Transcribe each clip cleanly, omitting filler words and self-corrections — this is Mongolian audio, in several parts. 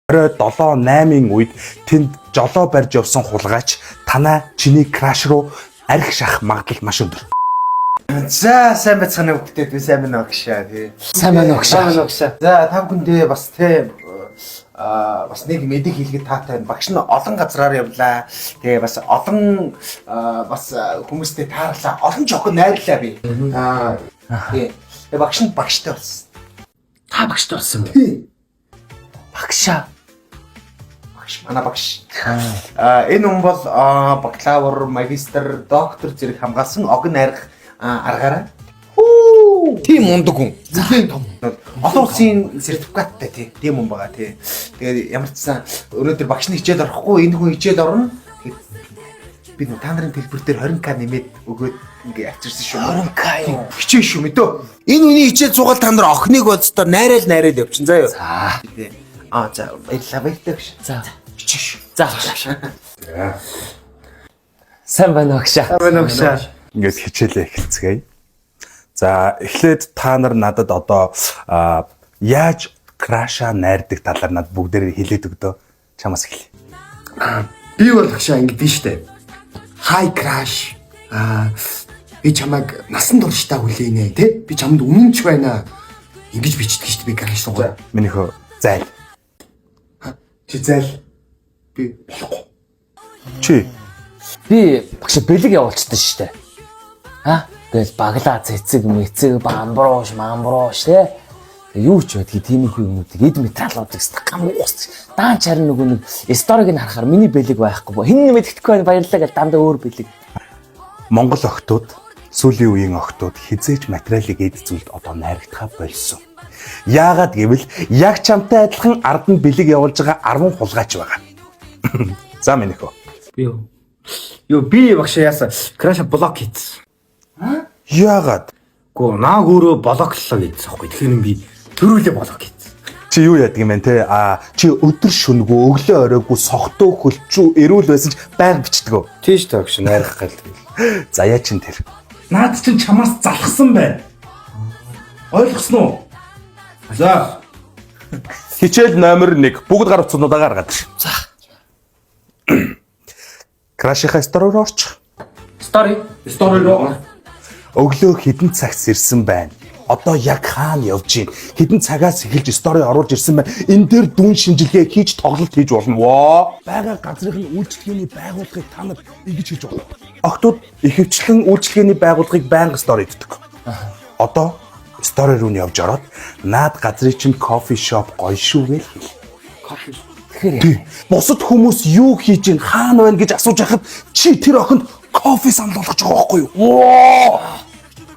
Орой 7-8-ын үед тэнд жолоо барьж явсан хулгайч танаа чиний краш руу арх шахах магадлал маш өндөр. За сайн байцгаана бүгдээ би сайн байна агшаа тий. Сайн байна агшаа. За тав хүндээ бас тий бас нэг мэдээ хэлгээд таатай байна. Багш нь олон газраар явлаа. Тэгээ бас олон бас хүмүүстэй таарлаа. Олон жохоо найрлаа би. Тий. Багш нь багштай болсон. Та багштай болсон бэ? Тий. Багшаа. Манай багш. Энэ хүн бол бакалавр, магистр, доктор зэрэг хамгаалсан огн арих аргаараа. Тийм мундаг хүн. Зөвхөн том. Олон улсын сертификаттай тийм хүн байгаа тий. Тэгээд ямар ч сан өнөөдөр багш нь хичээл орохгүй энэ хүн хичээл орно. Би та нарын төлбөр дээр 20k нэмээд өгөөд ингээ авчирсан шүү. 20k юу? Хичээл шүү мэдөө. Энэ хүний хичээл цугаал та нар охиныг бодсоор найраал явчин заа юу. За. За баярлалаа баяртай багш. За. Хичээл шүү. За. Сайн байна агшаа. Ингээд хичээлээ эхэлцгээе. За эхлээд та нар надад одоо яаж краша найрдаг талаар надад бүгдээрээ хэлээд өгдөө. Чамаас эхэлье. Би бол агшаа ингэдэж штэ. Хай краш. Би чамайг насан туршдаа хүлээнэ тий. Би чамд өмнөч байна. Ингэж бичдэг штэ би краш сугаа. Минийхөө зайл. Чи зайл. Би болохгүй. Чи Би багш бэлэг явуулчихсан шүү дээ. Тэгэл баглаа цэцэг мэцэг бамбрууш те. Юу ч байдгийг тийм их юмнуудыг эд металлуудыг стакам уусч. Даан чарн нөгөө нэг сториг нь харахаар миний бэлэг байхгүй. Хин мэддэхгүй байна баярлалаа гэж дандаа өөр бэлэг. Монгол охтууд сүүлийн үеийн охтууд хизээч материалыг эд зүйлд одоо найрагдахаа болсон. Яагаад гэвэл яг чамтай адилхан ард нь бэлэг явуулж байгаа 10 хулгайч байгаа. За минийхөө. Би багшаа яасан краша блок хийсэн. Яагаад? Гөө нааг өөрөө блоклоо гэсэн юм. Тэгэхээр би төрүүлээ блок хийсэн. Чи юу яадаг юм бэ те? Чи өдөр шөнөгөө өглөө оройгүй согтуу хөлчүү эрүүл байсан ч байнга бичдэг үү? Тийш таа багш найрах гал. Заяа чин тэр. Наад чинь чамаас залхсан байна. Ойлгосноо уу? За. Хичээл номер 1 бүгд гар утснуудаа гаргаад. За. Крашийнхаа стори руу орчих. Стори Руу. Өглөө хэдэн цагт ирсэн байна. Одоо яг хаана явж гин? Хэдэн цагаас эхэлж стори оруулж ирсэн байна. Энэ дээр дүн шинжилгээ хийж тоглолт хийж болно. Воо. Бага газрын үйлчлэгээний байгууллагыг та нар ингэж хийж болно. Охтууд ихэвчлэн үйлчлэгээний байгууллагыг байнга стори хийдэг. Одоо стори руу нь явж ороод наад газрын чинь кофе шоп гоё шүү гэж хэл. Тэгэхээр бусад хүмүүс юу хийж ин хаана байна гэж асууж байхад чи тэр охинд кофе санал болгож байгаа байхгүй юу?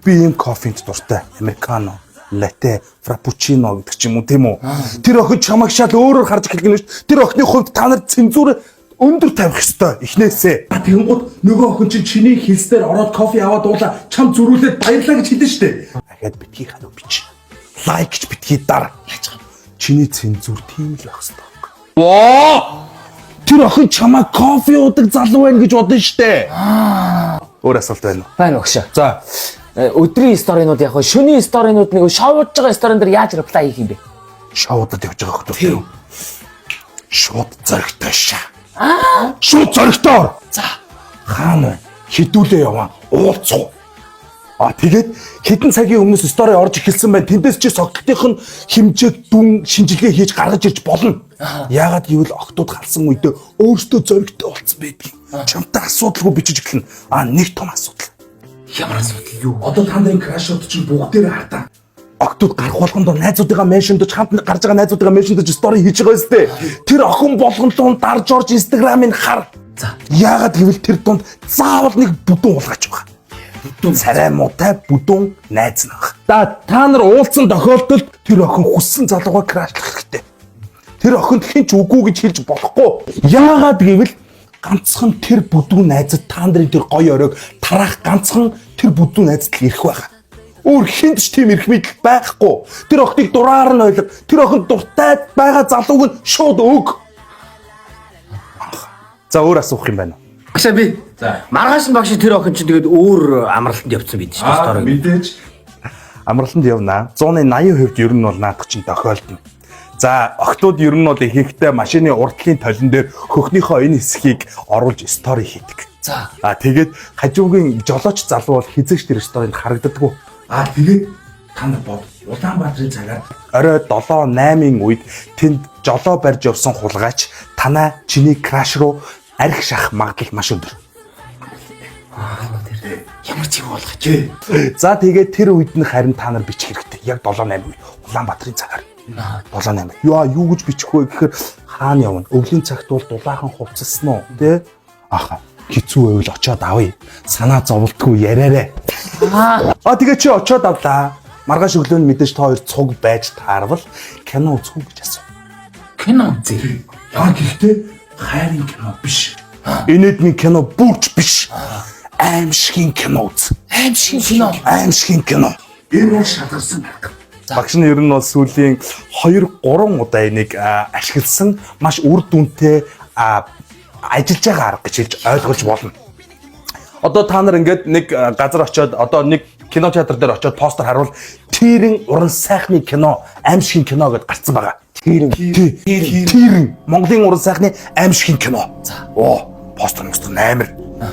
Би энэ кофенд дуртай. Американо, латте, фраппучино гэдэг ч юм уу тийм үү? Тэр охин чамайг шал өөрөөр харж эхэлгэн шүү дээ. Тэр охины хувьд та нар цензур өндөр тавих ёстой эхнээсээ. Тэгэнгუთ нөгөө охин чинь чиний хэлсээр ороод кофе аваад уулаа чам зөрүүлээд баярлаа гэж хэлнэ штэ. Ахаад битгий ханаа бич. Лайк гэж битгий дар. Чиний цензур тийм л байх ёстой. Воо! Тэр охин чамайг кофе уудаг залуу байна гэж бодно штэ. Өөр асуулт байна уу? байна агшаа. За, Өдрийн сторинууд яг хөө шөнийн сторинууд нэг шоудж байгаа сторин дээр яаж реплай хийх юм бэ? шоудад явж байгаа хүмүүс тийм. Шууд зоригтой шаа. Шууд зоригтой. За, хаана хідүүлээ яваа. Уулзах. Тэгээд хэдэн цагийн өмнөөс стори орж эхэлсэн байна. Тэндээс чи согтолтынх нь хэмжээг дүн шинжилгээ хийж гаргаж ирж болно. Яагаад гэвэл охтууд халсан үедээ өөртөө зоригтой болсон байдгийг. Чамтай асуудалгүй бичиж эхэлнэ. Нэг том асуудал. Ямар асуудал юу? Одоо та нарын крашууд чинь бүгдээрээ хардаа. Охтууд гарах болгондоо найзуудыгаа меншндэж хамт гарч байгаа найзуудыгаа меншндэж стори хийж байгаа өстэй. Тэр охин болгонлоо дарж орж инстаграмыг хар. За. Яагаад гэвэл тэр дунд заавал нэг бүдүүн уулгаач байгаа. Царай муутай бүдүүн найз нэг. Та нар уулзсан тохиолдолд тэр охин хүссэн залууга крашлах хэрэгтэй. Тэр охинд хэн ч үгүй гэж хэлж болохгүй. Яагаад гэвэл ганцхан тэр бүдүүн найзад та нарын тэр гоё оройг тараах ганцхан тэр бүдүүн найзад л ирэх байгаа. Өөр хинт ч тийм ирэх мэдл байхгүй. Тэр охиныг дураар нь ойлго. Тэр охин дуртай байгаа залууг нь шууд өг. За өөр асуух юм байна уу? Багшаа би. За. Маргааш нь багш тэр охин чинь тэгээд өөр амралтанд явцсан бид шүү дээ. Мэдээж. Амралтанд явнаа. 180% ер нь бол наадах чинь тохиолдно. За, охтууд ер нь бол ихэнхдээ машины урдлын толон дээр хөхнийхөө энэ хэсгийг оруулж стори хийдэг. За. Тэгээд хажуугийн жолооч залуу бол хизээч тэр сторинд харагддаггүй. Тэгээд та нар бод Улаанбаатарын цагаар Орой 7-8-ын үед тэнд жолоо барьж явсан хулгайч танаа чиний краш руу арх шах магадлал маш өндөр. Ямар ч юм болгож. За тэгээд тэр үед нь харин та нар бичих хэрэгтэй. Яг 7-8 үед Улаанбаатарын цагаар. 7-8. Яа, юу гэж бичих вэ гэхээр хаана явна? Өвлийн цагт бол дулаахан хувцалсан уу? Тэ? Аха. Хэцүү байвал очоод авъя. Санаа зовлтгүй яриарэ. Тэгээд чи очоод авлаа. Маргааш өглөө нь мэдээж та хоёр цуг байж таарвал кино үзэх үү гэж асуу. Кино үзье. яа гэхдээ хайрын кино биш. Энэдний кино бүрч биш. Аимшигын кино үз. Аимшигын кино. Энэ бол шалгарсан арга. Багш нь ер нь бол сүүлийн 2-3 удаа энийг ашигласан маш үр дүнтэй ажиллаж байгаа арга гэж хэлж ойлгож болно. Одоо та нар ингээд нэг газар очиод одоо нэг кино театр дээр очиод постэр харуул Тэрэн уран сайхны кино, аимшигын кино гэдээ гарцсан байгаа. Тэрэн Монголын уран сайхны аимшигын кино. Постэр амар.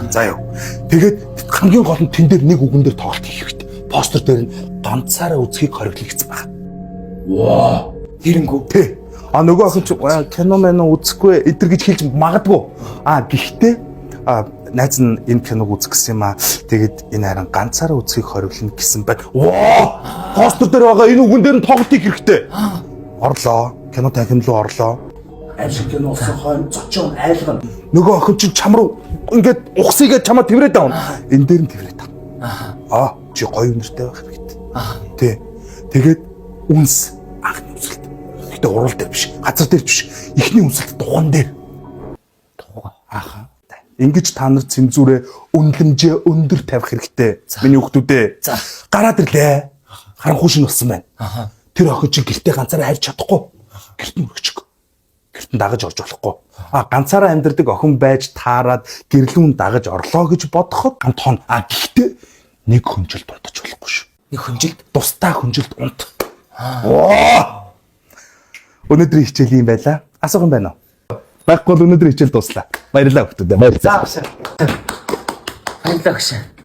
За яа. Тэгээд хамгийн гол нь тэн дээр нэг үгэн дээр тоглолт хийх хэрэгтэй. Постэр дээр нь ганцаараа үзхийг хориглогдсон байгаа. Тэрэнгүү. Тэ. Нөгөө охин ч кино мэн үзэхгүй эдэр гэж хэлж магадгүй. Гэхдээ найз нь энэ киног үзэх гэсэн юм аа. Тэгээд энэ харин ганцаараа үзхийг хориглоно гэсэн байна. Постэр дээр байгаа энэ үгэн дээр нь тоглолт хийх хэрэгтэй. Орлоо. Кино танхим руу орлоо. Аимшиг кино усан хойно зочион айлгана. Нөгөө охин чинь чам руу ингээд ухсыгээ чамаа тэрвэрэд авна. Энэ дээр нь тэрвэрэд авна. Чи гоё өнөртэй байх хэрэгтэй. Тэ. Тэгээд үнс анхны үзэлт. Гэтэ урал дээр биш. Газар дээр биш. Эхний үзэлт дугуун дээр. Ингэж та нар цензурээ үнэлэмжээ өндөр тавих хэрэгтэй. Миний хүүхдүүдээ. Гараад ирлээ. Харанхуй шин болсон байна. Тэр охин чинь гэртээ ганцаараа харьж чадахгүй. Гэрт нь өргөчг. Гэрт нь дагаж орж болохгүй. Ганцаараа амьдардаг охин байж таарад гэрлүүн дагаж орлоо гэж бодоход гант хон. Гэхдээ нэг хүнжилт унтаж болохгүй шүү. Нэг хүнжилт, тусдаа хүнжилт унт. Өнөөдрийн хичээл юм байла. Асуух юм байна уу? Байхгүй бол өнөөдрийн хичээл дуслаа. Баярлалаа хүүхдүүд. Баярлалаа. Баярлалаа.